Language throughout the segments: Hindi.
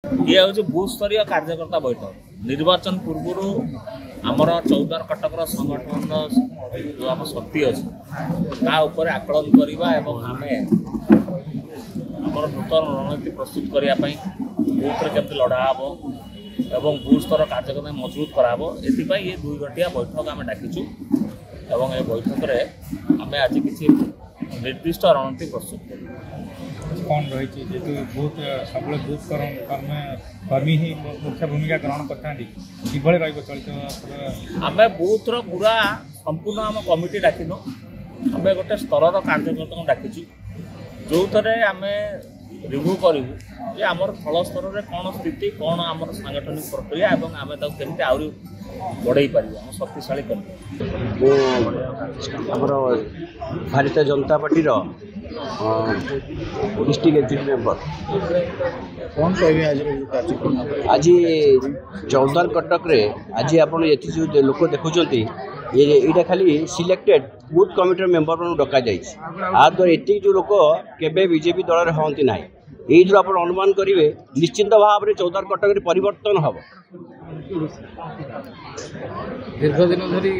ये हूँ बूथ स्तरीय कार्यकर्ता बैठक निर्वाचन पूर्व आमर चौदार कटकर संगठन जो आम शक्ति अच्छे आकलन करवा आम नूतन रणनीति प्रस्तुत करने बूथ केमती लड़ा हम एवं बूथ स्तर कार्यकर्ता मजबूत कराब एपाई ये 2 घंटिया बैठक आम डाकिचु एवं ये बैठक में आम आज किसी निर्दिष्ट रणनीति प्रस्तुत कर कौन रही जेतु बहुत सब बूथ कर्मी ही मुख्य भूमिका ग्रहण करते चलित आम बूथ पूरा संपूर्ण आम कमिटी डाकिनु आम गोटे स्तर कार्यकर्ता डाकिचु जो थे आम रिव्यू करूँ जे आमर फल स्तर में कौन स्थिति कौन आम सांगठनिक प्रक्रिया एवं आम केमती आहरी बढ़ई पार शक्तिशाली कर Bharatiya Janata party district executive member कौन कह आज आज चौदार कटक रे आज आप जो लोक देखुं ये खाली सिलेक्टेड बूथ कमिटी मेंबर मान डक जाद्वारा ये जो लोक केवे बीजेपी दल हाँ ना ये जो आप अनुमान करेंगे निश्चिंत भाव में चौदार कटक परिवर्तन हम दीर्घ दिन धरी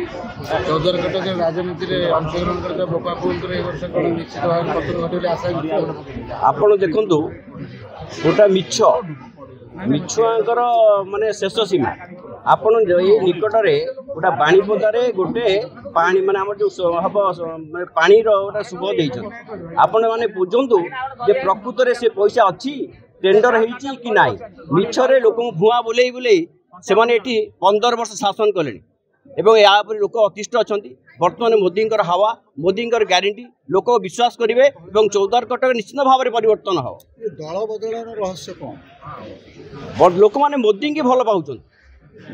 चौदार कटक राजनीति में अंशग्रहण कर निश्चित भाव पतन घटे आशा आपण देखु गोटा मिछुआंकर माने शेष सीमा आपण ये निकटरे गोटा बाणीपदारे गोटे पानी माने आम जो हम पानी गोटा शुभ देइछन आपण माने बुझंतु जे प्रकृत रे से पैसा अच्छी टेंडर होईची कि नाई मिछरे लोक भुआ बुले बुले से माने एठी 15 वर्ष शासन कले एवं या लोक अतिष्ठ अच्छा बर्तमान मोदी हावा मोदी ग्यारंटी लोक विश्वास करेंगे और चौदार कटक निश्चित भाव में परिवर्तन हो दल बदल रहस्य कौन लोक मैंने मोदी की भल पाँच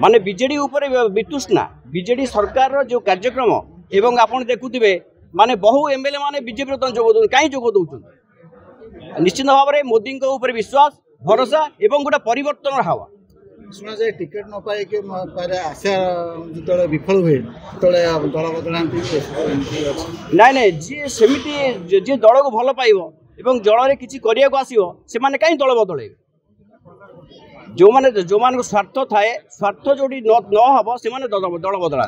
माने बीजेडी उपर वितुष्णा बीजेडी सरकार जो कार्यक्रम एवं आप देखुवे माने बहु एमएलए माने बीजेपी जोग कहीं जोग दौरान निश्चित भाव में मोदी विश्वास भरोसा एवं गोटे परिवर्तन हवा शुणा जाए टिकेट न पाए आशा जो विफल हुए दल बदल ना ना जी सेमती जी दल को भल पाइब जल में किसी आसो से कहीं दल बदल जो माने स्वार्थ थाए स्वार्थ जो न हम से दल बदला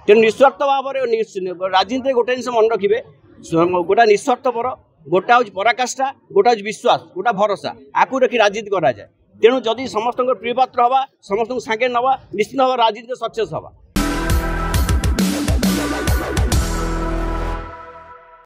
तेणु निस्वार्थ भाव में राजनीति गोटे जिन मन रखिए गोटा निस्वार्थपर गोटा हूँ पराकाष्ठा गोटा हूँ विश्वास गोटा भरोसा आपको रखी राजनीति कराए तेणु जदि समस्त प्रिय पात्र हवा समस्त सांगे नवा निश्चित भाव राजनीति सक्सेस हवा।